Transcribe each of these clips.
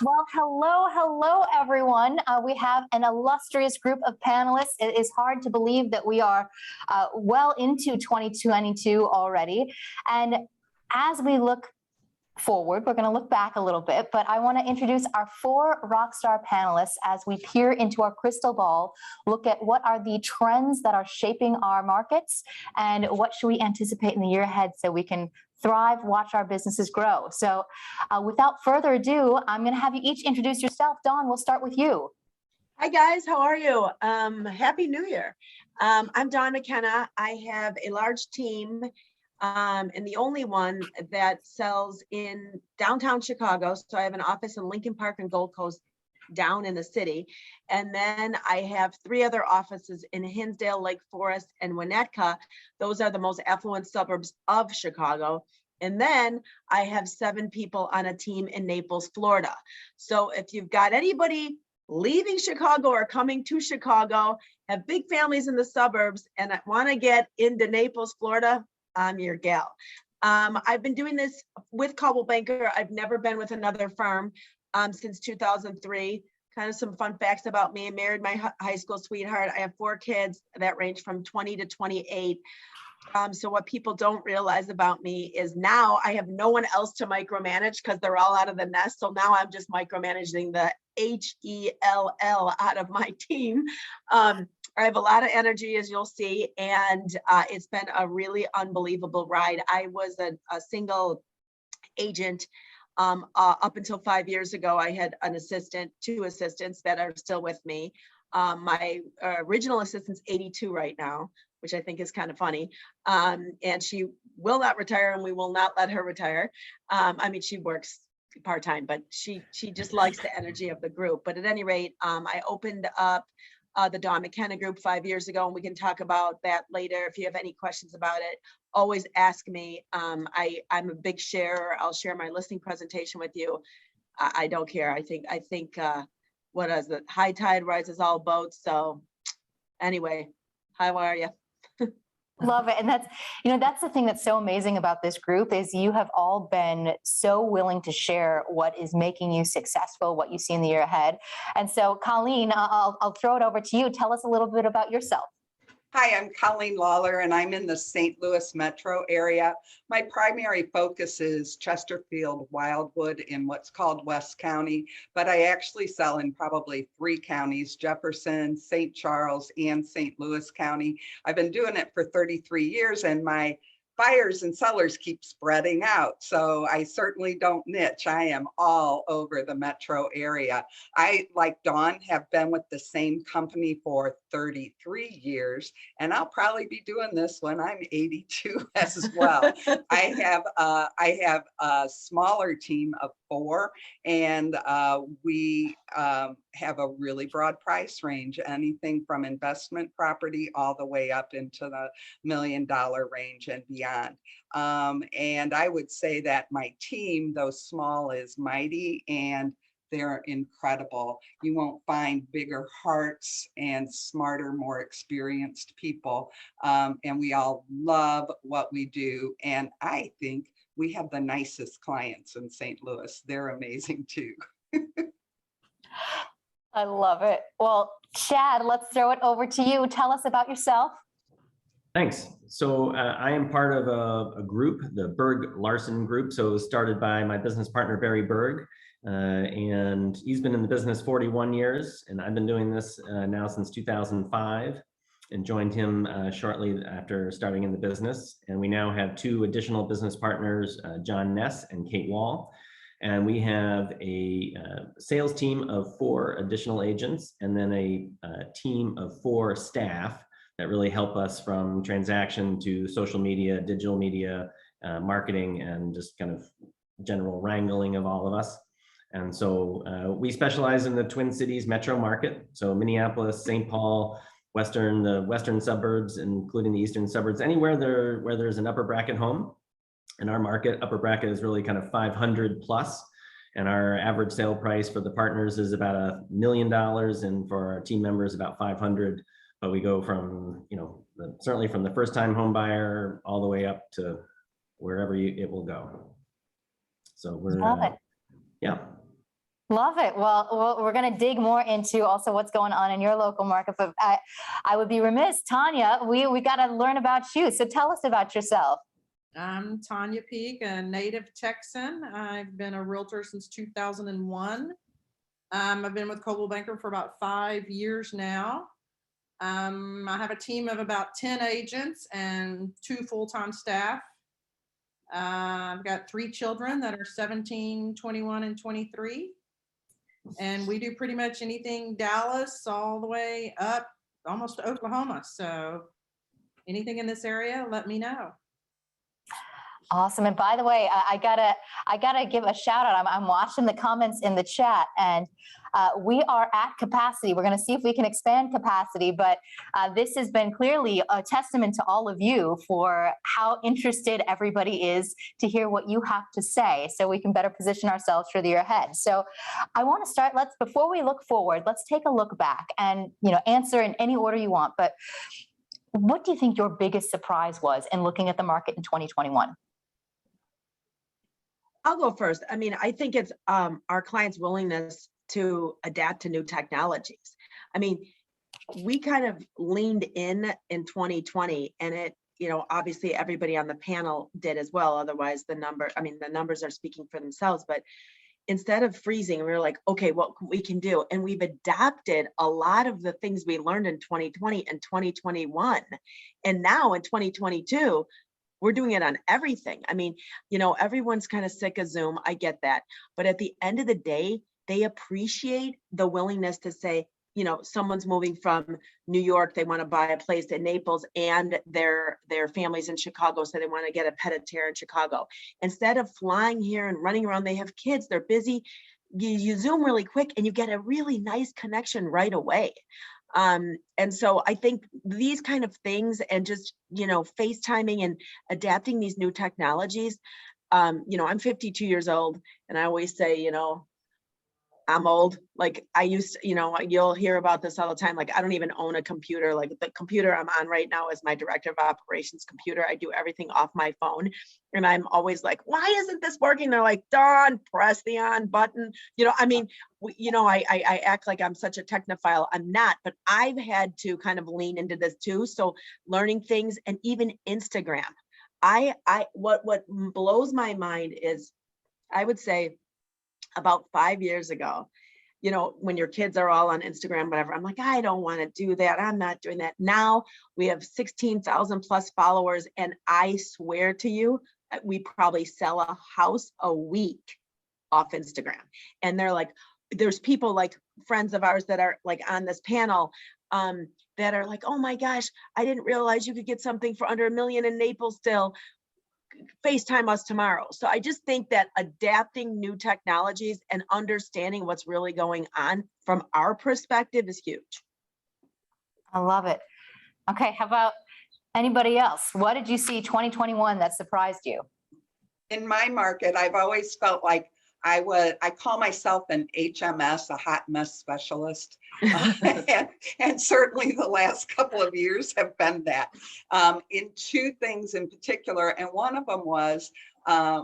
Well, hello, everyone. We have an illustrious group of panelists. It is hard to believe that we are well into 2022 already. And as we look forward, we're going to look back a little bit, but I want to introduce our 4 rockstar panelists as we peer into our crystal ball, look at what are the trends that are shaping our markets and what should we anticipate in the year ahead so we can thrive, watch our businesses grow. So without further ado, I'm going to have you each introduce yourself. Dawn, we'll start with you. Hi guys, how are you? Happy New Year. I'm Dawn McKenna. I have a large team and the only one that sells in downtown Chicago. So I have an office in Lincoln Park and Gold Coast down in the city. And then I have 3 other offices in Hinsdale, Lake Forest, and Winnetka. Those are the most affluent suburbs of Chicago. And then I have 7 people on a team in Naples, Florida. So if you've got anybody leaving Chicago or coming to Chicago, have big families in the suburbs, and want to get into Naples, Florida, I'm your gal. I've been doing this with Coldwell Banker. I've never been with another firm since 2003. Kind of some fun facts about me. I married my high school sweetheart. I have 4 kids that range from 20 to 28. So what people don't realize about me is now I have no one else to micromanage because they're all out of the nest. So now I'm just micromanaging the HELL out of my team. I have a lot of energy, as you'll see, and it's been a really unbelievable ride. I was a single agent up until 5 years ago. I had an assistant, 2 assistants that are still with me. My original assistant's 82 right now, which I think is kind of funny. And she will not retire, and we will not let her retire. I mean, she works part-time, but she just likes the energy of the group. But at any rate, I opened up the Dawn McKenna group 5 years ago, and we can talk about that later. If you have any questions about it, always ask me. I'm a big sharer. I'll share my listing presentation with you. I don't care. I think what is the high tide rises all boats. So anyway, how are you? Love it. And that's the thing that's so amazing about this group is you have all been so willing to share what is making you successful, what you see in the year ahead. And so Colleen, I'll throw it over to you. Tell us a little bit about yourself. Hi, I'm Colleen Lawler, and I'm in the St. Louis metro area. My primary focus is Chesterfield, Wildwood, in what's called West County, but I actually sell in probably 3 counties, Jefferson, St. Charles, and St. Louis County. I've been doing it for 33 years, and my buyers and sellers keep spreading out. So I certainly don't niche. I am all over the metro area. I, like Dawn, have been with the same company for 33 years, and I'll probably be doing this when I'm 82 as well. I have a smaller team of 4, and we have a really broad price range, anything from investment property all the way up into the $1 million range and beyond. And I would say that my team, though small, is mighty, and they're incredible. You won't find bigger hearts and smarter, more experienced people. And we all love what we do. And I think we have the nicest clients in St. Louis. They're amazing too. I love it. Well, Chad, let's throw it over to you. Tell us about yourself. Thanks. So I am part of a group, the Berg Larson Group. So it was started by my business partner, Barry Berg, and he's been in the business 41 years, and I've been doing this now since 2005, and joined him shortly after starting in the business. And we now have 2 additional business partners, John Ness and Kate Wall. And we have a sales team of 4 additional agents, and then a team of 4 staff that really help us from transaction to social media, digital media, marketing, and just kind of general wrangling of all of us. And so we specialize in the Twin Cities metro market. So Minneapolis, St. Paul, the western suburbs, including the eastern suburbs, anywhere where there's an upper bracket home. In our market, upper bracket is really kind of 500 plus. And our average sale price for the partners is about $1 million. And for our team members, about 500. But we go from, certainly from the first time home buyer all the way up to wherever it will go. So we're Yeah. Love it. Well, we're going to dig more into also what's going on in your local market, but I would be remiss, Tanya, we got to learn about you. So tell us about yourself. I'm Tanya Peak, a native Texan. I've been a realtor since 2001. I've been with Coldwell Banker for about 5 years now. I have a team of about 10 agents and 2 full-time staff. I've got 3 children that are 17, 21, and 23. And we do pretty much anything Dallas all the way up almost to Oklahoma. So anything in this area, let me know. Awesome. And by the way, I gotta give a shout out. I'm watching the comments in the chat, and we are at capacity. We're going to see if we can expand capacity, but this has been clearly a testament to all of you for how interested everybody is to hear what you have to say, so we can better position ourselves for the year ahead. So I want to start. Before we look forward, let's take a look back and answer in any order you want. But what do you think your biggest surprise was in looking at the market in 2021? I'll go first. I mean, I think it's our clients' willingness to adapt to new technologies. I mean, we kind of leaned in 2020, and it, obviously everybody on the panel did as well. Otherwise, the numbers are speaking for themselves. But instead of freezing, we were like, okay, what we can do. And we've adapted a lot of the things we learned in 2020 and 2021. And now in 2022, we're doing it on everything. I mean, everyone's kind of sick of Zoom. I get that. But at the end of the day, they appreciate the willingness to say, someone's moving from New York, they want to buy a place in Naples, and their family's in Chicago, so they want to get a pied-à-terre in Chicago. Instead of flying here and running around, they have kids, they're busy. You Zoom really quick and you get a really nice connection right away. And so I think these kind of things, and just, FaceTiming and adapting these new technologies, I'm 52 years old, and I always say, I'm old. Like I used to, you'll hear about this all the time. Like I don't even own a computer. Like the computer I'm on right now is my director of operations computer. I do everything off my phone. And I'm always like, why isn't this working? They're like, Dawn, press the on button. I act like I'm such a technophile. I'm not, but I've had to kind of lean into this too. So learning things, and even Instagram. What blows my mind is, I would say, about 5 years ago, when your kids are all on Instagram, whatever, I'm like, I don't want to do that. I'm not doing that. Now we have 16,000 plus followers. And I swear to you, we probably sell a house a week off Instagram. And they're like, there's people like friends of ours that are like on this panel, that are like, oh my gosh, I didn't realize you could get something for under $1 million in Naples still. FaceTime us tomorrow. So I just think that adapting new technologies and understanding what's really going on from our perspective is huge. I love it. Okay, how about anybody else? What did you see 2021 that surprised you? In my market, I've always felt like I call myself an HMS, a hot mess specialist. and certainly the last couple of years have been that, in 2 things in particular. And one of them was,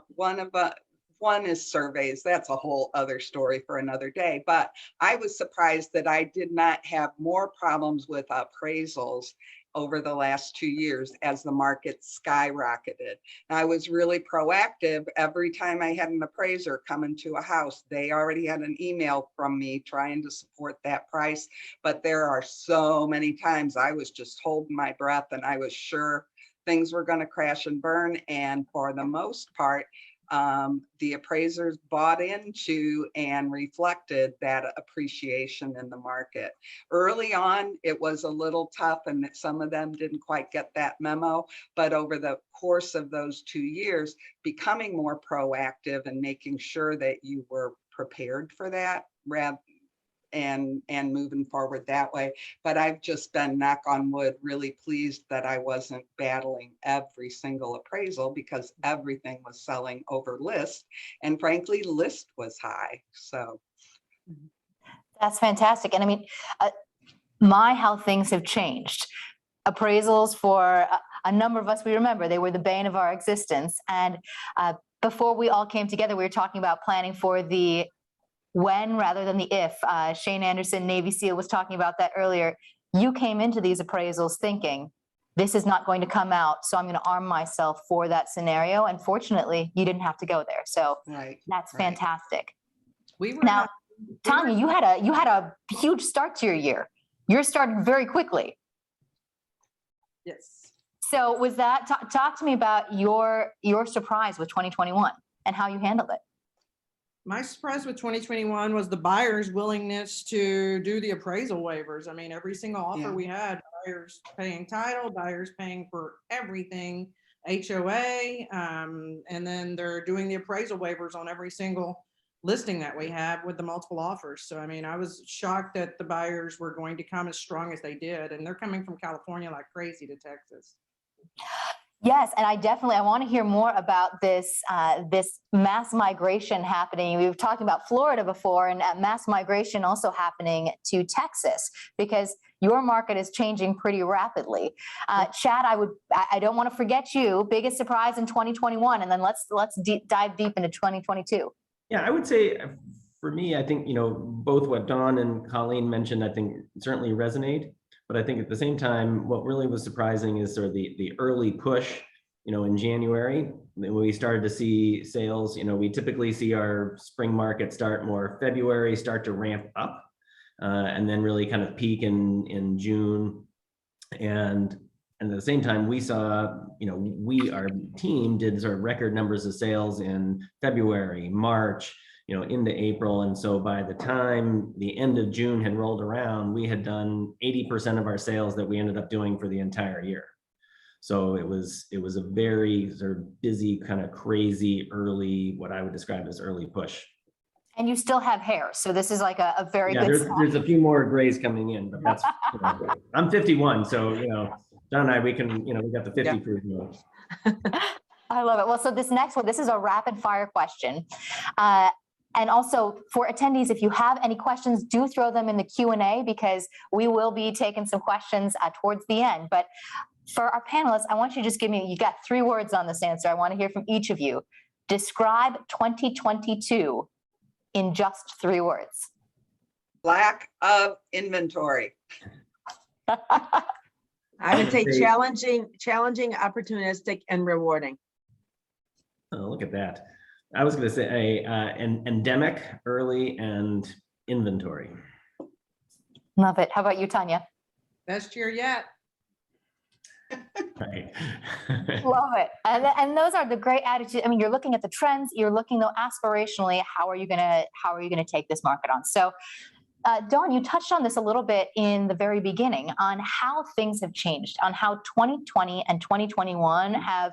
one is surveys. That's a whole other story for another day. But I was surprised that I did not have more problems with appraisals over the last 2 years as the market skyrocketed. And I was really proactive. Every time I had an appraiser come into a house, they already had an email from me trying to support that price. But there are so many times I was just holding my breath, and I was sure things were going to crash and burn. And for the most part, the appraisers bought into and reflected that appreciation in the market. Early on, it was a little tough, and some of them didn't quite get that memo. But over the course of those 2 years, becoming more proactive and making sure that you were prepared for that, and moving forward that way. But I've just been, knock on wood, really pleased that I wasn't battling every single appraisal, because everything was selling over list, and frankly, list was high. So That's fantastic. And I mean, how things have changed. Appraisals for a number of us, we remember they were the bane of our existence. And before we all came together, we were talking about planning for the when rather than the if. Shane Anderson, Navy SEAL, was talking about that earlier. You came into these appraisals thinking, this is not going to come out, so I'm going to arm myself for that scenario. And fortunately, you didn't have to go there. So that's fantastic. We were Now, Tanya, you had a huge start to your year. Yours started very quickly. Yes. So was that, talk to me about your surprise with 2021 and how you handled it. My surprise with 2021 was the buyer's willingness to do the appraisal waivers. I mean, every single offer we had, buyers paying title, buyers paying for everything, HOA, and then they're doing the appraisal waivers on every single listing that we have with the multiple offers. So, I mean, I was shocked that the buyers were going to come as strong as they did, and they're coming from California like crazy to Texas. Yes, and I want to hear more about this this mass migration happening. We've talked about Florida before, and mass migration also happening to Texas, because your market is changing pretty rapidly. Chad, I don't want to forget you. Biggest surprise in 2021, and then let's dive deep into 2022. Yeah, I would say for me, I think, both what Dawn and Colleen mentioned, I think certainly resonate. But I think at the same time, what really was surprising is sort of the early push, in January, when we started to see sales. We typically see our spring market start more February, start to ramp up, and then really kind of peak in June. And at the same time, we saw, our team did sort of record numbers of sales in February, March, into April. And so by the time the end of June had rolled around, we had done 80% of our sales that we ended up doing for the entire year. So it was a very sort of busy, kind of crazy early, what I would describe as early push. And you still have hair, so this is like a very good sign. There's a few more grays coming in, but that's, I'm 51, so, John and I, we can, we got the 50 proof mode. I love it. Well, so this next one, this is a rapid fire question. And also for attendees, if you have any questions, do throw them in the Q&A, because we will be taking some questions towards the end. But for our panelists, I want you to just give me, you got 3 words on this answer. I want to hear from each of you. Describe 2022 in just 3 words. Lack of inventory. I would say challenging, opportunistic, and rewarding. Oh, look at that. I was going to say endemic, early, and inventory. Love it. How about you, Tanya? Best year yet. Right. Love it. And those are the great attitudes. I mean, you're looking at the trends. You're looking, though, aspirationally. How are you gonna take this market on? So, Dawn, you touched on this a little bit in the very beginning on how things have changed, on how 2020 and 2021 have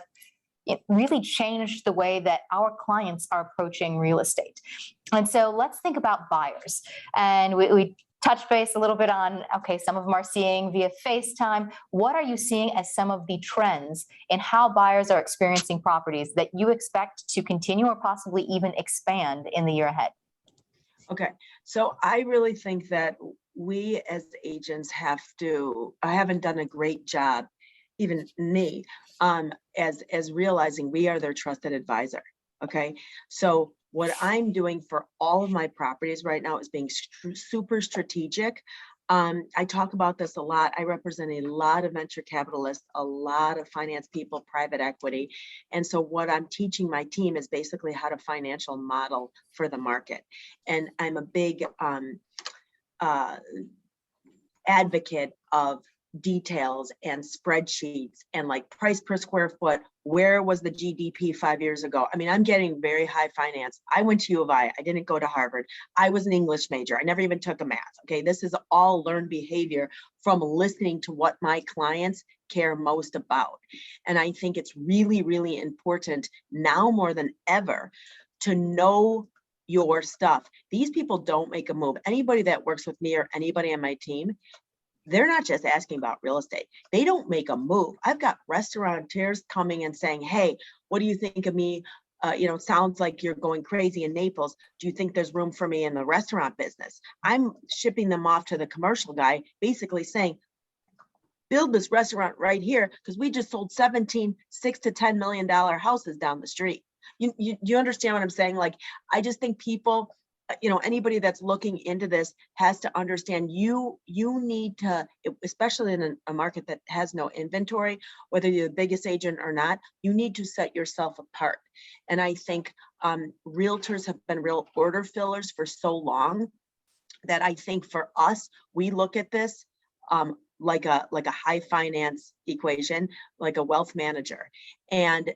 really changed the way that our clients are approaching real estate. And so let's think about buyers. And we touched base a little bit on, okay, some of them are seeing via FaceTime. What are you seeing as some of the trends in how buyers are experiencing properties that you expect to continue or possibly even expand in the year ahead? Okay, so I really think that we as agents I haven't done a great job, even me, as realizing we are their trusted advisor. Okay, so what I'm doing for all of my properties right now is being super strategic. I talk about this a lot. I represent a lot of venture capitalists, a lot of finance people, private equity. And so what I'm teaching my team is basically how to financial model for the market. And I'm a big advocate of details and spreadsheets and like price per square foot. Where was the GDP 5 years ago? I mean, I'm getting very high finance. I went to U of I didn't go to Harvard. I was an English major. I never even took a math. Okay, this is all learned behavior from listening to what my clients care most about. And I think it's really, really important now more than ever to know your stuff. These people don't make a move. Anybody that works with me or anybody on my team, they're not just asking about real estate. They don't make a move. I've got restaurateurs coming and saying, hey, what do you think of me? It sounds like you're going crazy in Naples. Do you think there's room for me in the restaurant business? I'm shipping them off to the commercial guy, basically saying, build this restaurant right here, because we just sold 17 $6 to $10 million houses down the street. You understand what I'm saying? Like, I just think people, anybody that's looking into this has to understand you need to, especially in a market that has no inventory, whether you're the biggest agent or not, you need to set yourself apart. And I think realtors have been real order fillers for so long that I think for us, we look at this like a high finance equation, like a wealth manager. And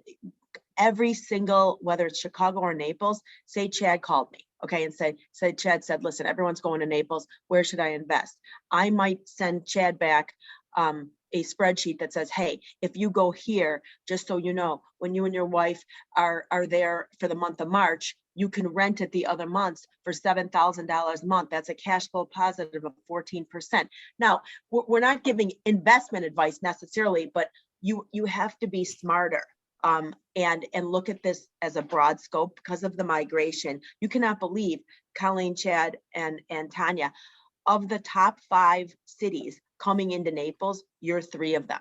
every single, whether it's Chicago or Naples, say Chad called me, okay, and say Chad said, listen, everyone's going to Naples, where should I invest? I might send Chad back a spreadsheet that says, hey, if you go here, just so you know, when you and your wife are there for the month of March, you can rent it the other months for $7,000 a month. That's a cash flow positive of 14%. Now, we're not giving investment advice necessarily, but you have to be smarter. And look at this as a broad scope because of the migration. You cannot believe, Colleen, Chad, and Tanya, of the top 5 cities coming into Naples, you're 3 of them.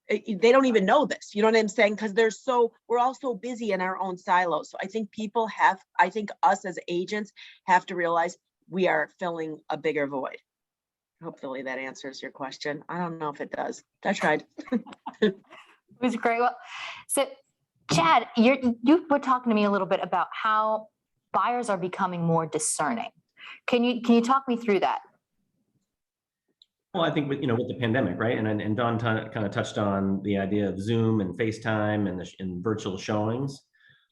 They don't even know this, you know what I'm saying? Because we're all so busy in our own silos. So I think us as agents have to realize we are filling a bigger void. Hopefully that answers your question. I don't know if it does. I tried. It was great. Well, so Chad, you were talking to me a little bit about how buyers are becoming more discerning. Can you talk me through that? Well, I think with the pandemic, right? And Dawn kind of touched on the idea of Zoom and FaceTime and virtual showings.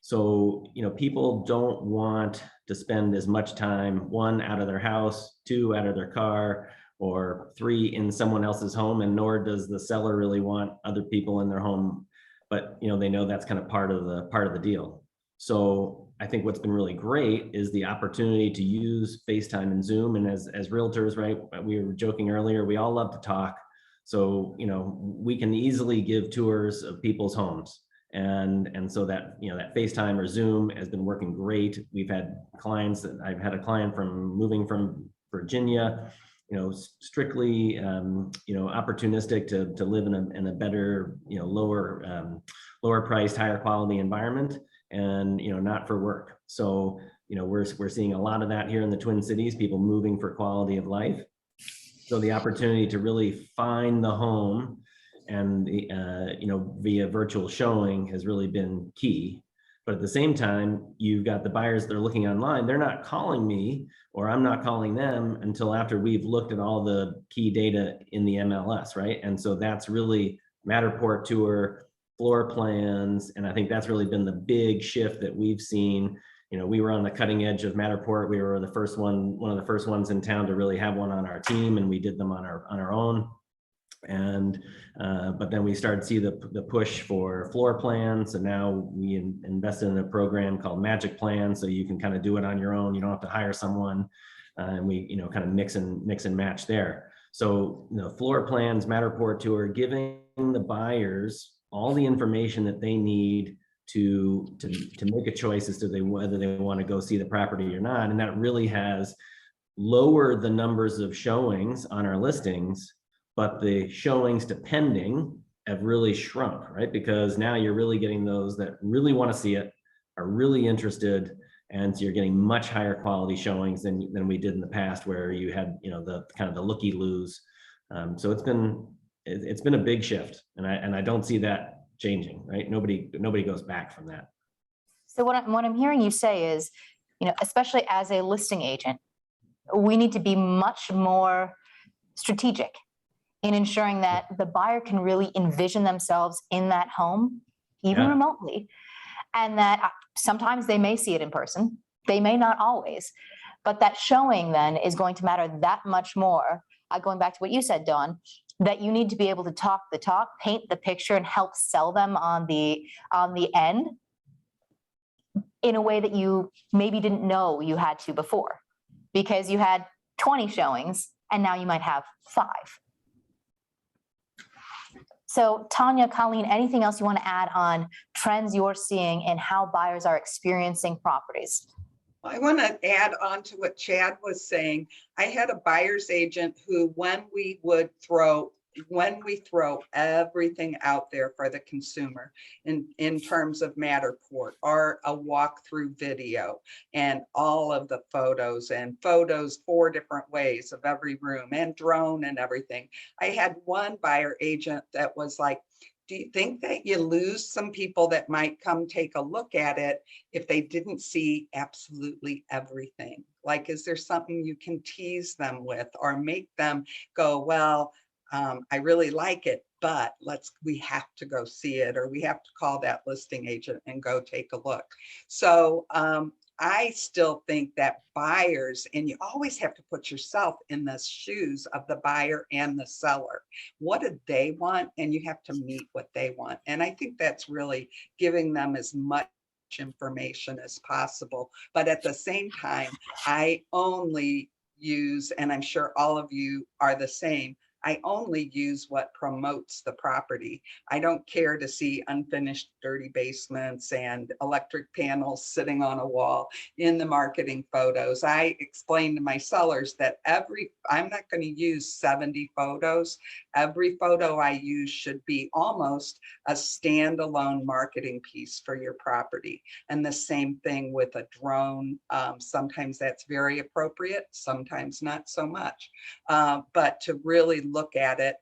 So, people don't want to spend as much time, 1, out of their house, 2, out of their car, or 3, in someone else's home, and nor does the seller really want other people in their home. But they know that's kind of part of the deal. So I think what's been really great is the opportunity to use FaceTime and Zoom. And as realtors, right, we were joking earlier, we all love to talk. So, we can easily give tours of people's homes. And so that, that FaceTime or Zoom has been working great. We've had clients I've had a client moving from Virginia, strictly, opportunistic to live in a better, lower priced, higher quality environment, and, not for work. So, we're seeing a lot of that here in the Twin Cities, people moving for quality of life. So the opportunity to really find the home and via virtual showing has really been key. But at the same time, you've got the buyers that are looking online. They're not calling me, or I'm not calling them until after we've looked at all the key data in the MLS, right? And so that's really Matterport tour, floor plans, and I think that's really been the big shift that we've seen. We were on the cutting edge of Matterport. We were one of the first ones in town to really have one on our team, and we did them on our own. And but then we started to see the push for floor plans, and now we invested in a program called Magic Plan, so you can kind of do it on your own. You don't have to hire someone, and we kind of mix and match there. So floor plans, Matterport tour, giving the buyers all the information that they need to make a choice as to whether they want to go see the property or not. And that really has lowered the numbers of showings on our listings, but the showings to pending have really shrunk, right? Because now you're really getting those that really want to see it, are really interested, and so you're getting much higher quality showings than we did in the past, where you had the kind of the looky-loos. So it's been a big shift, and I don't see that changing, right? Nobody goes back from that. So what I'm hearing you say is, especially as a listing agent, we need to be much more strategic in ensuring that the buyer can really envision themselves in that home, even remotely, and that sometimes they may see it in person, they may not always, but that showing then is going to matter that much more. Going back to what you said, Dawn, that you need to be able to talk the talk, paint the picture, and help sell them on the end in a way that you maybe didn't know you had to before, because you had 20 showings and now you might have 5. So Tanya, Colleen, anything else you want to add on trends you're seeing in how buyers are experiencing properties? I want to add on to what Chad was saying. I had a buyer's agent who, when we would throw when we throw everything out there for the consumer in terms of Matterport or a walkthrough video and all of the photos and photos 4 different ways of every room and drone and everything. I had one buyer agent that was like, do you think that you lose some people that might come take a look at it if they didn't see absolutely everything? Like, is there something you can tease them with or make them go, well, I really like it, but we have to go see it, or we have to call that listing agent and go take a look. So I still think that buyers, and you always have to put yourself in the shoes of the buyer and the seller. What do they want? And you have to meet what they want. And I think that's really giving them as much information as possible. But at the same time, I only use, and I'm sure all of you are the same, I only use what promotes the property. I don't care to see unfinished dirty basements and electric panels sitting on a wall in the marketing photos. I explain to my sellers that I'm not going to use 70 photos. Every photo I use should be almost a standalone marketing piece for your property. And the same thing with a drone. Sometimes that's very appropriate, sometimes not so much. But to really look at it,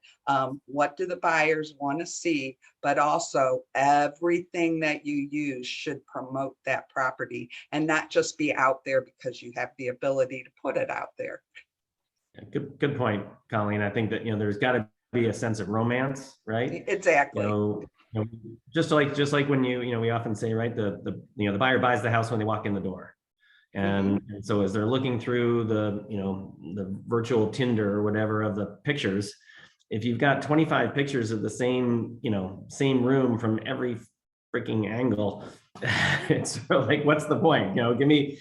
what do the buyers want to see, but also everything that you use should promote that property and not just be out there because you have the ability to put it out there. Good point, Colleen. I think that, there's got to be a sense of romance, right? Exactly. Just like when we often say, right, the buyer buys the house when they walk in the door. And so as they're looking through the virtual Tinder or whatever of the pictures, if you've got 25 pictures of the same room from every freaking angle, it's sort of like, what's the point? Give me,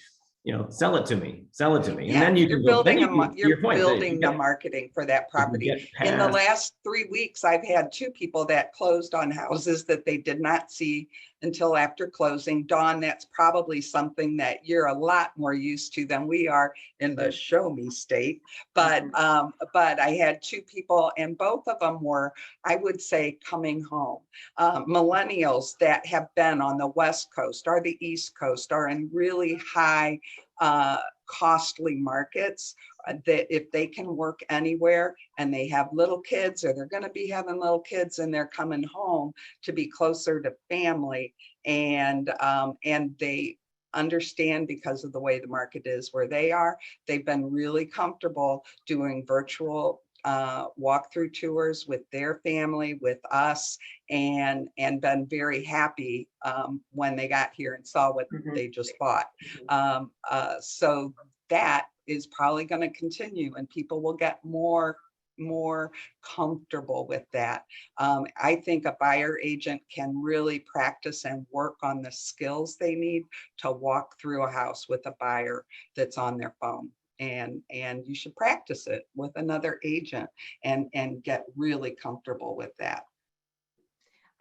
sell it to me. Yeah, and then you're building the marketing for that property. In the last 3 weeks, I've had 2 people that closed on houses that they did not see until after closing. Dawn, that's probably something that you're a lot more used to than we are in the show me state. But I had 2 people, and both of them were, I would say, coming home. Millennials that have been on the West Coast or the East Coast or in really high costly markets, that if they can work anywhere and they have little kids, or they're going to be having little kids, and they're coming home to be closer to family, and they understand, because of the way the market is where they are, they've been really comfortable doing virtual walkthrough tours with their family, with us, and been very happy when they got here and saw what they just bought. So that is probably going to continue, and people will get more comfortable with that. I think a buyer agent can really practice and work on the skills they need to walk through a house with a buyer that's on their phone. And you should practice it with another agent and get really comfortable with that.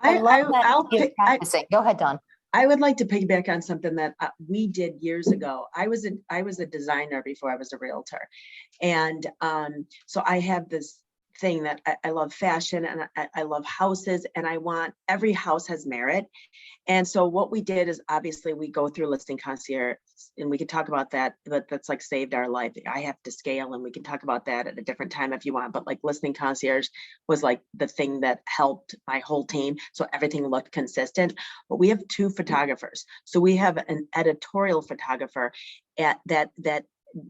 I love that. Practicing. Go ahead, Dawn. I would like to piggyback on something that we did years ago. I was a designer before I was a realtor. And so I have this thing that I love fashion, and I love houses, and I want every house has merit. And so what we did is, obviously we go through listing concierge, and we can talk about that, but that's like saved our life. I have to scale, and we can talk about that at a different time if you want, but like listing concierge was like the thing that helped my whole team. So everything looked consistent. But we have 2 photographers. So we have an editorial photographer that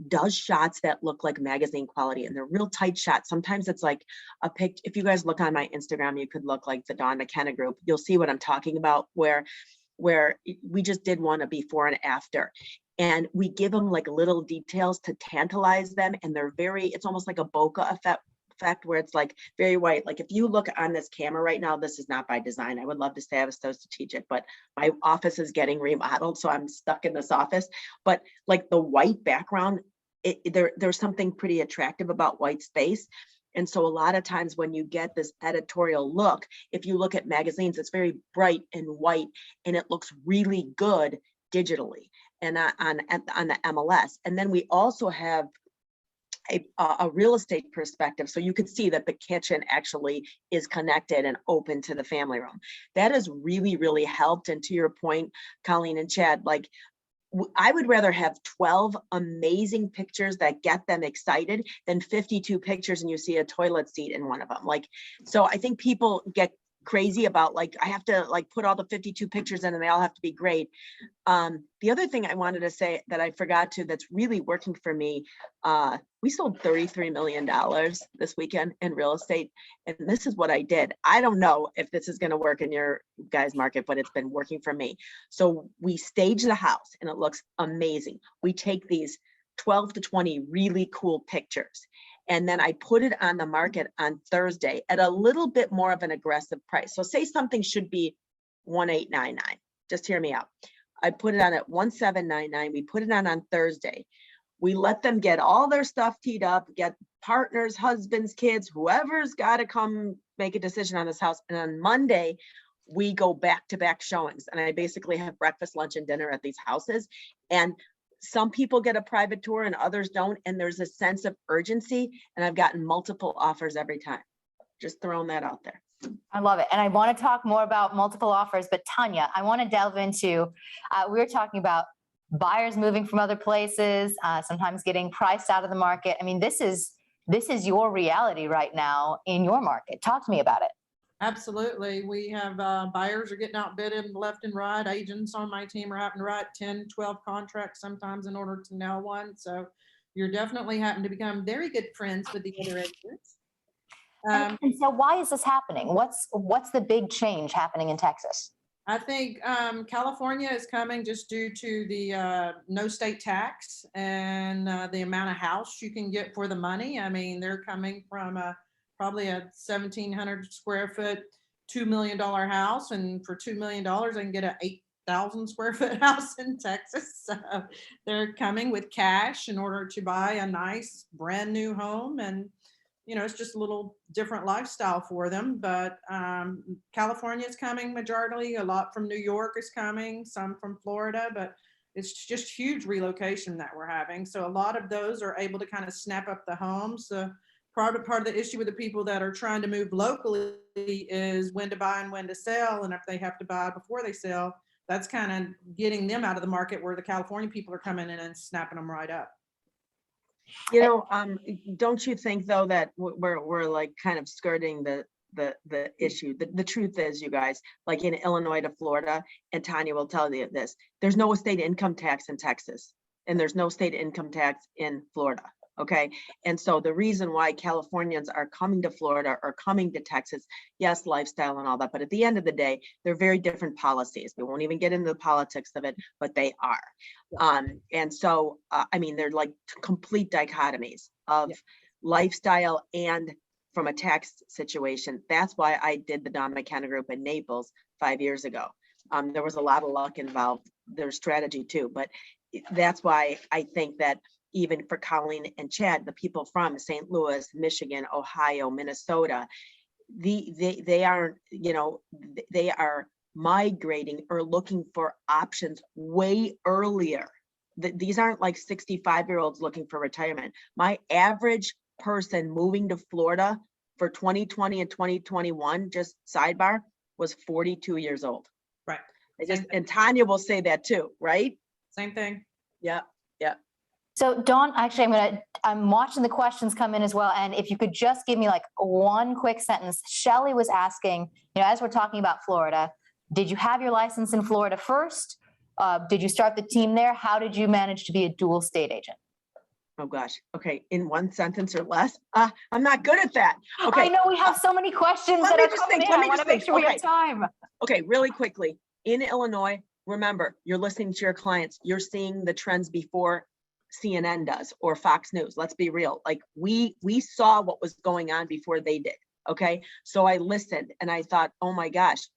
does shots that look like magazine quality, and they're real tight shots. Sometimes it's like a pic. If you guys look on my Instagram, you could look like the Dawn McKenna group. You'll see what I'm talking about, where we just did one a before and after. And we give them like little details to tantalize them. And they're it's almost like a bokeh effect where it's like very white. Like if you look on this camera right now, this is not by design. I would love to say I was so strategic, but my office is getting remodeled, so I'm stuck in this office. But like the white background, there's something pretty attractive about white space. And so a lot of times when you get this editorial look, if you look at magazines, it's very bright and white, and it looks really good digitally and on the MLS. And then we also have a real estate perspective. So you could see that the kitchen actually is connected and open to the family room. That has really, really helped. And to your point, Colleen and Chad, like I would rather have 12 amazing pictures that get them excited than 52 pictures and you see a toilet seat in one of them. Like, so I think people get crazy about like, I have to like put all the 52 pictures in and they all have to be great. The other thing I wanted to say that I forgot to, that's really working for me, we sold $33 million this weekend in real estate. And this is what I did. I don't know if this is going to work in your guys' market, but it's been working for me. So we stage the house and it looks amazing. We take these 12 to 20 really cool pictures. And then I put it on the market on Thursday at a little bit more of an aggressive price. So say something should be 1,899. Just hear me out. I put it on at 1,799. We put it on Thursday. We let them get all their stuff teed up, get partners, husbands, kids, whoever's got to come make a decision on this house. And on Monday, we go back-to-back showings. And I basically have breakfast, lunch, and dinner at these houses. And some people get a private tour and others don't. And there's a sense of urgency. And I've gotten multiple offers every time. Just throwing that out there. I love it. And I want to talk more about multiple offers, but Tanya, I want to delve into, we were talking about buyers moving from other places, sometimes getting priced out of the market. I mean, this is your reality right now in your market. Talk to me about it. Absolutely. We have buyers are getting outbidded left and right. Agents on my team are having to write 10, 12 contracts sometimes in order to nail one. So you're definitely having to become very good friends with the other agents. And so why is this happening? What's the big change happening in Texas? I think California is coming just due to the no state tax and the amount of house you can get for the money. I mean, they're coming from probably a 1,700 square foot, $2 million house. And for $2 million, I can get an 8,000 square foot house in Texas. So they're coming with cash in order to buy a nice brand new home. And you know, it's just a little different lifestyle for them, but California is coming majority, a lot from New York is coming, some from Florida, but it's just huge relocation that we're having. So a lot of those are able to kind of snap up the homes. So part of the issue with the people that are trying to move locally is when to buy and when to sell. And if they have to buy before they sell, that's kind of getting them out of the market where the California people are coming in and snapping them right up. You know, don't you think though that we're like kind of skirting the issue? The truth is, you guys, like in Illinois to Florida, and Tanya will tell you this, there's no state income tax in Texas, and there's no state income tax in Florida. Okay. And so the reason why Californians are coming to Florida or coming to Texas, yes, lifestyle and all that, but at the end of the day, they're very different policies. We won't even get into the politics of it, but they are. And so, I mean, they're like complete dichotomies of lifestyle and from a tax situation. That's why I did the Don McKenna Group in Naples 5 years ago. There was a lot of luck involved. There's strategy too, but that's why I think that even for Colleen and Chad, the people from St. Louis, Michigan, Ohio, Minnesota, they are, you know, they are migrating or looking for options way earlier. These aren't like 65-year-olds looking for retirement. My average person moving to Florida for 2020 and 2021, just sidebar, was 42 years old. Right. And Tanya will say that too, right? Same thing. Yeah. Yeah. So Dawn, actually, I'm watching the questions come in as well. And if you could just give me like one quick sentence. Shelly was asking, you know, as we're talking about Florida, did you have your license in Florida first? Did you start the team there? How did you manage to be a dual state agent? Oh gosh. Okay. In one sentence or less. I'm not good at that. Okay. I know we have so many questions that are coming in. I want to make sure we have time. Okay. Really quickly. In Illinois, remember, you're listening to your clients. You're seeing the trends before CNN does or Fox News. Let's be real. Like we saw what was going on before they did. Okay. So I listened and I thought, oh my gosh,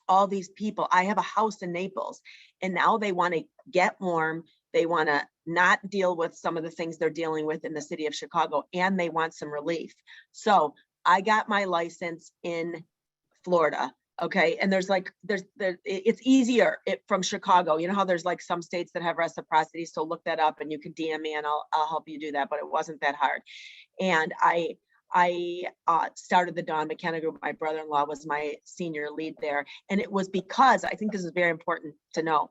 all these people, I have a house in Naples and now they want to get warm. They want to not deal with some of the things they're dealing with in the city of Chicago, and they want some relief. So I got my license in Florida Okay. And it's easier from Chicago. You know how there's like some states that have reciprocity. So look that up and you can DM me and I'll help you do that. But it wasn't that hard. And I started the Dawn McKenna Group. My brother-in-law was my senior lead there. And it was because, I think this is very important to know,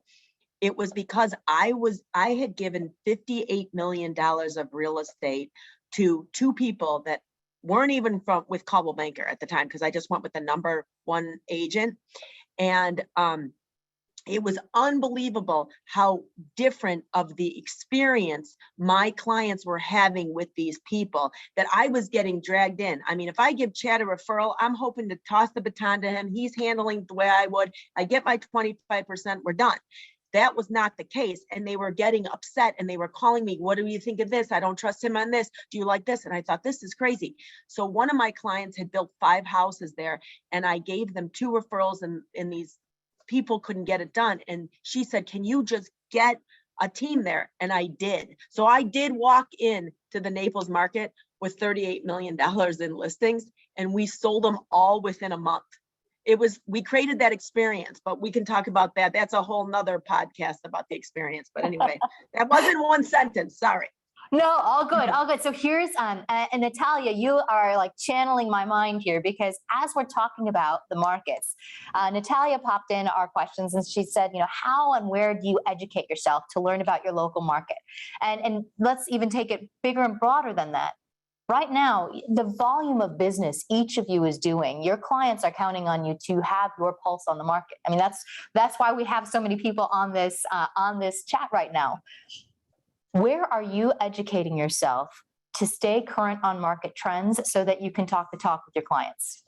it was because I had given $58 million of real estate to two people that weren't even with Coldwell Banker at the time, because I just went with the number one agent. And it was unbelievable how different of the experience my clients were having with these people that I was getting dragged in. I mean, if I give Chad a referral, I'm hoping to toss the baton to him. He's handling the way I would. I get my 25%, we're done. That was not the case. And they were getting upset and they were calling me, what do you think of this? I don't trust him on this. Do you like this? And I thought, this is crazy. So one of my clients had built 5 houses there and I gave them 2 referrals and these people couldn't get it done. And she said, can you just get a team there? And I did. So I did walk in to the Naples market with $38 million in listings and we sold them all within a month. We created that experience, but we can talk about that. That's a whole nother podcast about the experience. But anyway, that wasn't one sentence. Sorry. No, all good, all good. So here's, and Natalia, you are like channeling my mind here because as we're talking about the markets, Natalia popped in our questions and she said, you know, how and where do you educate yourself to learn about your local market? And let's even take it bigger and broader than that. Right now, the volume of business each of you is doing, your clients are counting on you to have your pulse on the market. I mean, that's why we have so many people on this chat right now. Where are you educating yourself to stay current on market trends so that you can talk the talk with your clients?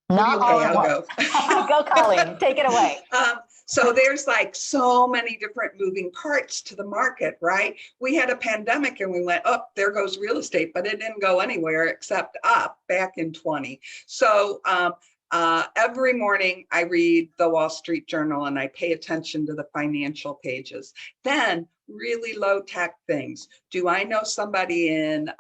Not all at once. Go, Colleen, take it away. So there's like so many different moving parts to the market, right? We had a pandemic and we went, oh, there goes real estate, but it didn't go anywhere except up back in 20. So every morning I read the Wall Street Journal and I pay attention to the financial pages. Then really low tech things. Do I know somebody in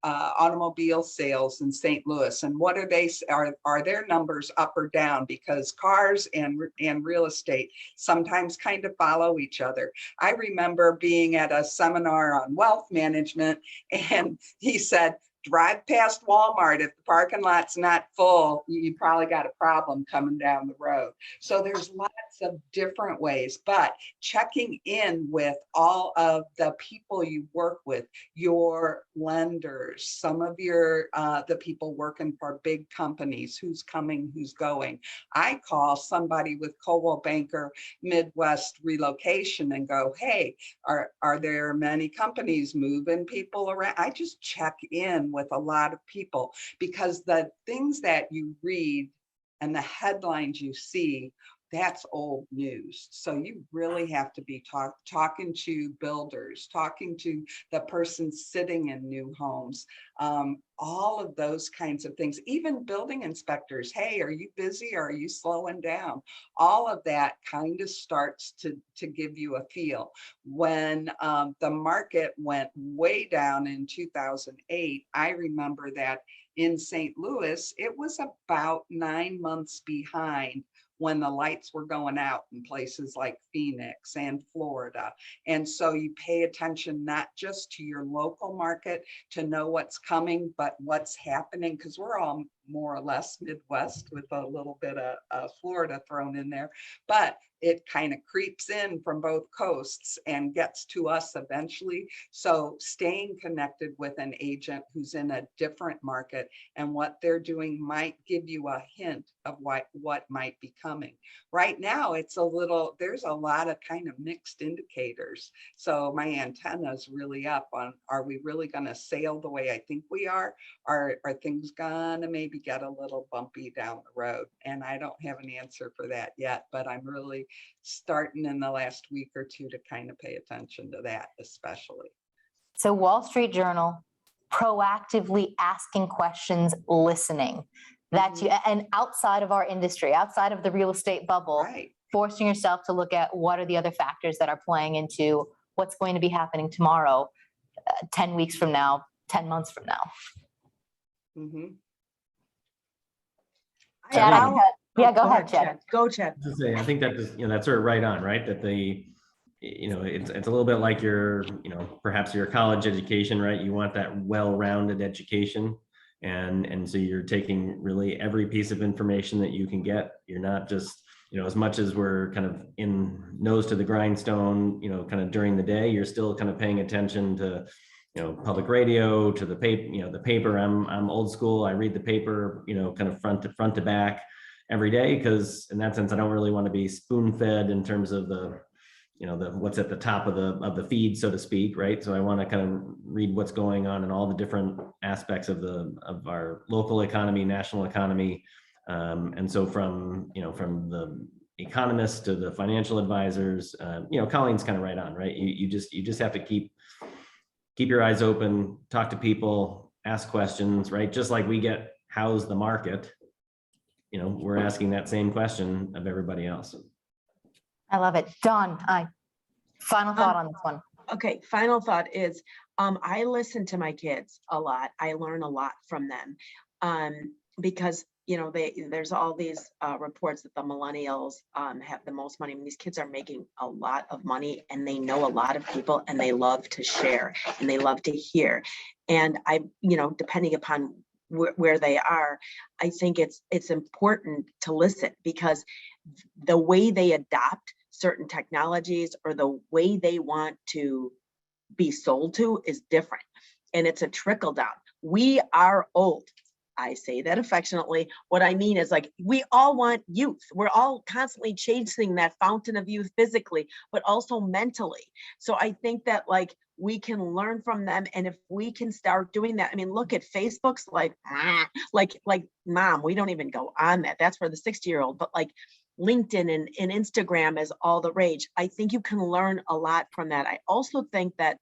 automobile sales in St. Louis, and what are their numbers up or down? Because cars and real estate sometimes kind of follow each other. I remember being at a seminar on wealth management and he said, drive past Walmart. If the parking lot's not full, you probably got a problem coming down the road. So there's lots of different ways, but checking in with all of the people you work with, your lenders, some of your, the people working for big companies, who's coming, who's going. I call somebody with Coldwell Banker Midwest relocation and go, hey, are there many companies moving people around? I just check in with a lot of people because the things that you read and the headlines you see, that's old news. So you really have to be talking to builders, talking to the person sitting in new homes, all of those kinds of things, even building inspectors. Hey, are you busy or are you slowing down? All of that kind of starts to give you a feel. When the market went way down in 2008, I remember that in St. Louis, it was about 9 months behind when the lights were going out in places like Phoenix and Florida. And so you pay attention not just to your local market to know what's coming, but what's happening, because we're all more or less Midwest with a little bit of Florida thrown in there, but it kind of creeps in from both coasts and gets to us eventually. So staying connected with an agent who's in a different market and what they're doing might give you a hint of what might be coming. Right now, there's a lot of kind of mixed indicators. So my antenna is really up on, are we really going to sail the way I think we are? Are things gonna maybe get a little bumpy down the road? And I don't have an answer for that yet, but I'm really starting in the last week or two to kind of pay attention to that, especially. So Wall Street Journal, proactively asking questions, listening. That you, and outside of our industry, outside of the real estate bubble, Right. Forcing yourself to look at what are the other factors that are playing into what's going to be happening tomorrow, 10 weeks from now, 10 months from now. Mhm. Chad, I think- yeah, go ahead, Chad. Go, Chad. To say, I think that is, that's sort of right on, right? That it's a little bit like your, perhaps your college education, right? You want that well-rounded education. And so you're taking really every piece of information that you can get. You're not just, as much as we're kind of in nose to the grindstone, kind of during the day, you're still kind of paying attention to, public radio, to the paper, the paper. I'm old school. I read the paper, kind of front to back every day, because in that sense, I don't really want to be spoon fed in terms of the what's at the top of the feed, so to speak, right? So I want to kind of read what's going on in all the different aspects of our local economy, national economy. And so from the economists to the financial advisors, Colleen's kind of right on, right? You just have to keep your eyes open, talk to people, ask questions, right? Just like we get, how's the market? We're asking that same question of everybody else. I love it. Dawn, final thought on this one. Okay, final thought is, I listen to my kids a lot. I learn a lot from them, because there's all these reports that the millennials have the most money. I mean, these kids are making a lot of money, and they know a lot of people, and they love to share, and they love to hear. And depending upon where they are, I think it's important to listen, because the way they adopt certain technologies or the way they want to be sold to is different, and it's a trickle down. We are old. I say that affectionately. What I mean is, like, we all want youth. We're all constantly chasing that fountain of youth physically, but also mentally. So I think that, like, we can learn from them. And if we can start doing that, I mean, look at Facebook's like mom, we don't even go on that. That's for the 60-year-old, but like LinkedIn and Instagram is all the rage. I think you can learn a lot from that. I also think that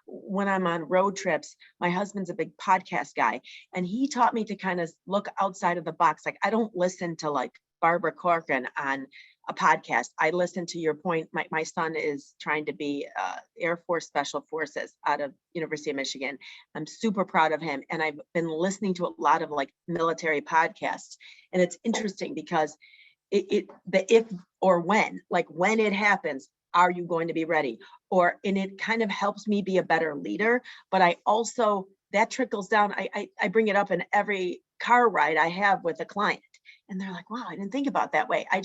when I'm on road trips, my husband's a big podcast guy, and he taught me to kind of look outside of the box. Like, I don't listen to like Barbara Corcoran on a podcast. I listen to your point. My son is trying to be Air Force Special Forces out of University of Michigan. I'm super proud of him. And I've been listening to a lot of like military podcasts. And it's interesting because the if or when, like when it happens, are you going to be ready? And it kind of helps me be a better leader. But I also, that trickles down. I bring it up in every car ride I have with a client. And they're like, wow, I didn't think about that way. I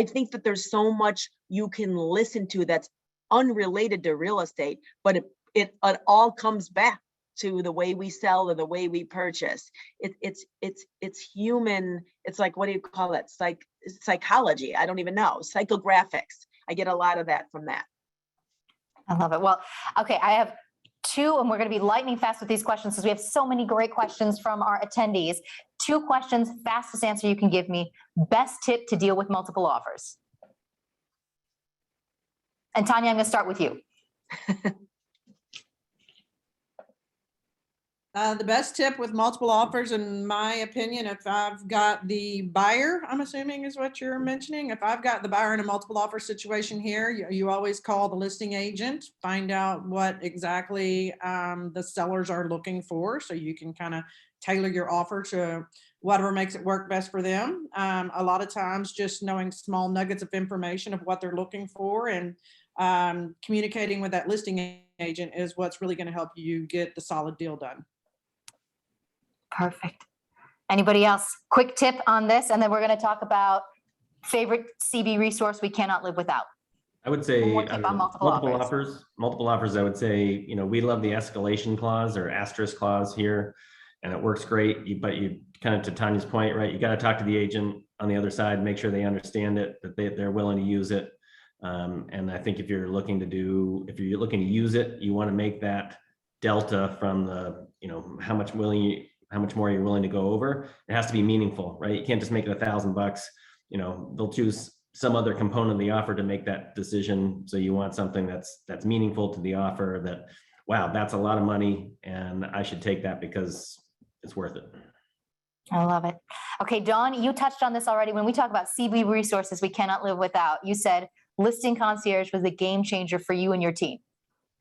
think that there's so much you can listen to that's unrelated to real estate, but it all comes back to the way we sell or the way we purchase. It's human. It's like, what do you call it? Psychology. I don't even know. Psychographics. I get a lot of that from that. I love it. Well, okay, I have two, and we're going to be lightning fast with these questions because we have so many great questions from our attendees. 2 questions, fastest answer you can give me. Best tip to deal with multiple offers. And Tanya, I'm going to start with you. The best tip with multiple offers, in my opinion, if I've got the buyer, I'm assuming is what you're mentioning. If I've got the buyer in a multiple offer situation here, you always call the listing agent, find out what exactly the sellers are looking for, so you can kind of tailor your offer to whatever makes it work best for them. A lot of times just knowing small nuggets of information of what they're looking for and communicating with that listing agent is what's really going to help you get the solid deal done. Perfect. Anybody else? Quick tip on this, and then we're going to talk about favorite CB resource we cannot live without. I would say multiple offers. I would say, we love the escalation clause or asterisk clause here, and it works great. But you kind of, to Tanya's point, right? You got to talk to the agent on the other side, make sure they understand it, that they're willing to use it. And I think if you're looking to use it, you want to make that delta from the, how much more you're willing to go over. It has to be meaningful, right? You can't just make it $1,000. They'll choose some other component of the offer to make that decision. So you want something that's meaningful to the offer, that, wow, that's a lot of money and I should take that because it's worth it. I love it. Okay, Dawn, you touched on this already. When we talk about CB resources we cannot live without, you said Listing Concierge was a game changer for you and your team.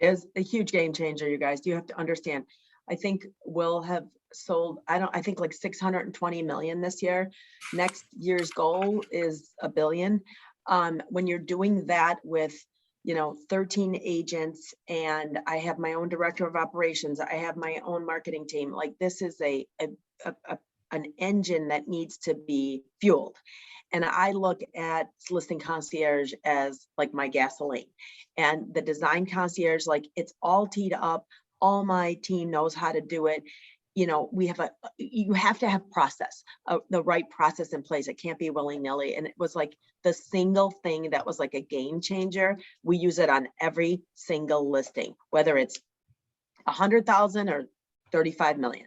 Is a huge game changer, you guys. You have to understand. I think we'll have sold, I think like 620 million this year. Next year's goal is $1 billion. When you're doing that with, 13 agents, and I have my own director of operations, I have my own marketing team, like this is an engine that needs to be fueled. And I look at listing concierge as like my gasoline, and the design concierge, like it's all teed up. All my team knows how to do it. You have to have process, the right process in place. It can't be willy-nilly. And it was like the single thing that was like a game changer. We use it on every single listing, whether it's 100,000 or 35 million.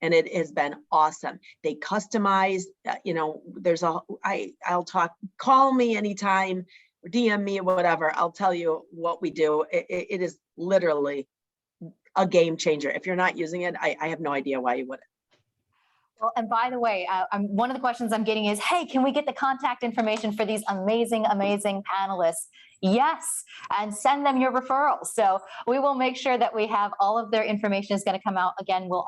And it has been awesome. They customize, I'll talk, call me anytime, DM me or whatever. I'll tell you what we do. It is literally a game changer. If you're not using it, I have no idea why you wouldn't. Well, and by the way, one of the questions I'm getting is, hey, can we get the contact information for these amazing, amazing panelists? Yes, and send them your referrals. So we will make sure that we have all of their information is going to come out. Again, we're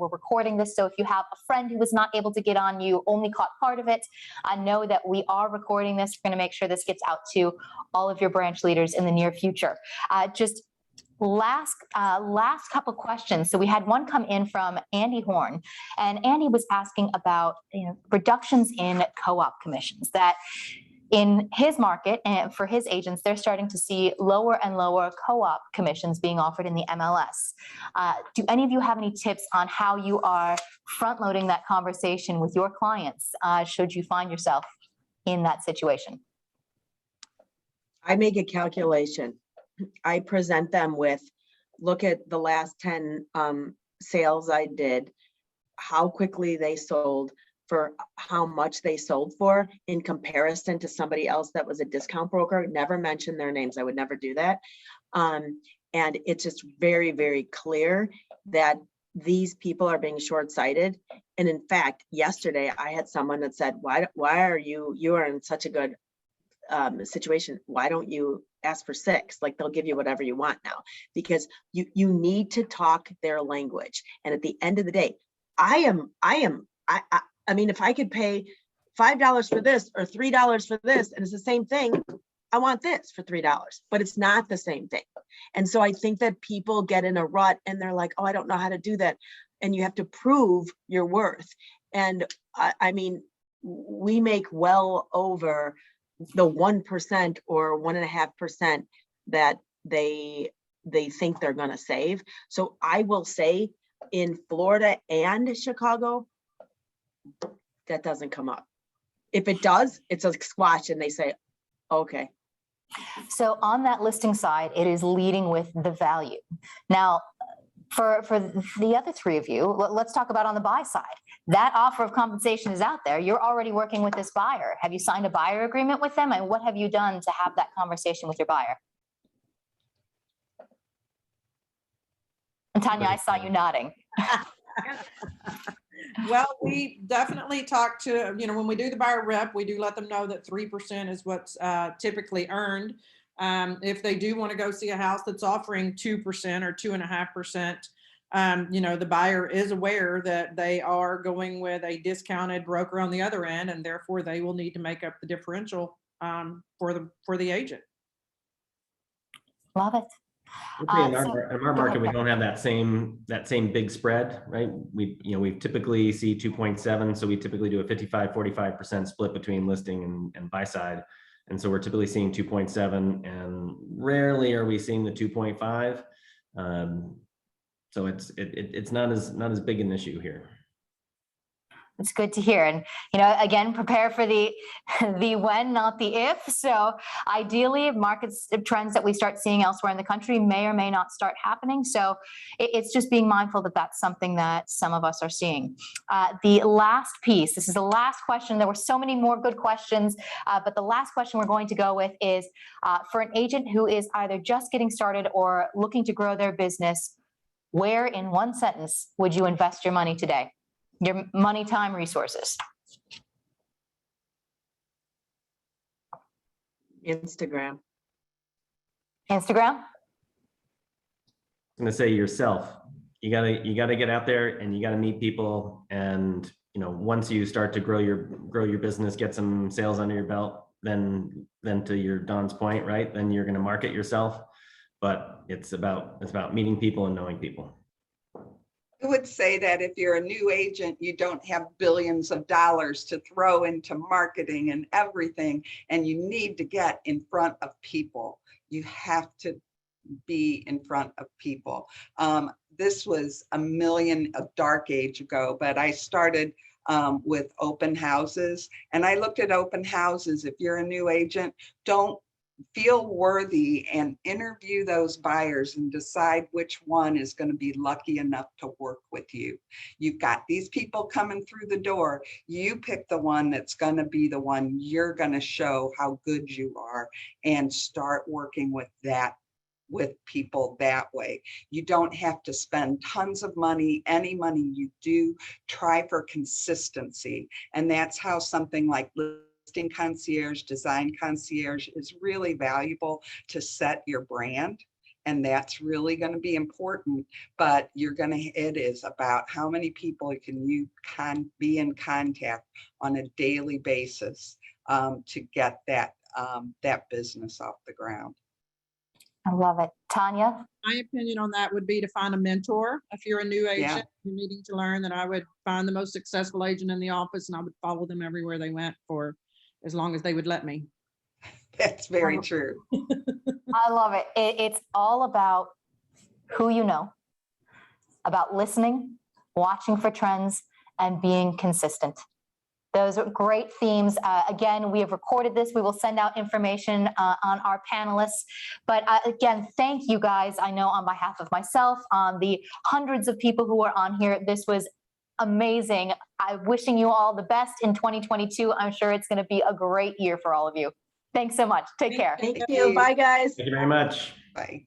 recording this. So if you have a friend who was not able to get on, you only caught part of it, I know that we are recording this. We're going to make sure this gets out to all of your branch leaders in the near future. Last couple questions. So we had one come in from Andy Horn, and Andy was asking about reductions in co-op commissions, that in his market and for his agents, they're starting to see lower and lower co-op commissions being offered in the MLS. Do any of you have any tips on how you are front loading that conversation with your clients should you find yourself in that situation? I make a calculation. I present them with, look at the last 10 sales I did, how quickly they sold, for how much they sold for in comparison to somebody else that was a discount broker. Never mention their names. I would never do that. And it's just very, very clear that these people are being short-sighted. And in fact, yesterday I had someone that said, why are you are in such a good situation. Why don't you ask for 6? Like they'll give you whatever you want now, because you need to talk their language. And at the end of the day, I mean, if I could pay $5 for this or $3 for this, and it's the same thing, I want this for $3, but it's not the same thing. And so I think that people get in a rut and they're like, oh, I don't know how to do that. And you have to prove your worth. And I mean, we make well over the 1% or 1.5% that they think they're going to save. So I will say in Florida and Chicago, that doesn't come up. If it does, it's a squash and they say, okay. So on that listing side, it is leading with the value. Now, for the other three of you, let's talk about on the buy side. That offer of compensation is out there. You're already working with this buyer. Have you signed a buyer agreement with them? And what have you done to have that conversation with your buyer? And Tanya, I saw you nodding. Well, we definitely talk to, when we do the buyer rep, we do let them know that 3% is what's typically earned. If they do want to go see a house that's offering 2% or 2.5%, the buyer is aware that they are going with a discounted broker on the other end, and therefore they will need to make up the differential for the agent. Love it. In our market, we don't have that same big spread, right? We typically see 2.7, so we typically do a 55-45% split between listing and buy side, and so we're typically seeing 2.7, and rarely are we seeing the 2.5. So it's not as big an issue here. It's good to hear. And, again, prepare for the when, not the if. So ideally, market trends that we start seeing elsewhere in the country may or may not start happening. So it's just being mindful that that's something that some of us are seeing. The last piece, this is the last question. There were so many more good questions, but the last question we're going to go with is for an agent who is either just getting started or looking to grow their business, where in one sentence would you invest your money today? Your money, time, resources. Instagram. Instagram? I'm going to say yourself. you gotta get out there and you gotta meet people. And, you know, once you start to grow your business, get some sales under your belt, then to your Don's point, right? Then you're going to market yourself. But it's about meeting people and knowing people. I would say that if you're a new agent, you don't have billions of dollars to throw into marketing and everything, and you need to get in front of people. You have to be in front of people. This was a dark age ago, but I started with open houses, and I looked at open houses. If you're a new agent, don't feel worthy and interview those buyers and decide which one is going to be lucky enough to work with you. You've got these people coming through the door. You pick the one that's going to be the one you're going to show how good you are, and start working with people that way. You don't have to spend tons of money. Any money you do, try for consistency. And that's how something like listing concierge, design concierge is really valuable to set your brand. And that's really going to be important. But it is about how many people can you be in contact on a daily basis to get that business off the ground. I love it. Tanya? My opinion on that would be to find a mentor. If you're a new agent, you're needing to learn, that I would find the most successful agent in the office and I would follow them everywhere they went for as long as they would let me. That's very true. I love it. It's all about who you know, about listening, watching for trends, and being consistent. Those are great themes. Again, we have recorded this. We will send out information on our panelists. But again, thank you guys. I know on behalf of myself, on the hundreds of people who are on here, this was amazing. I'm wishing you all the best in 2022. I'm sure it's going to be a great year for all of you. Thanks so much. Take care. Thank you. Bye, guys. Thank you very much. Bye.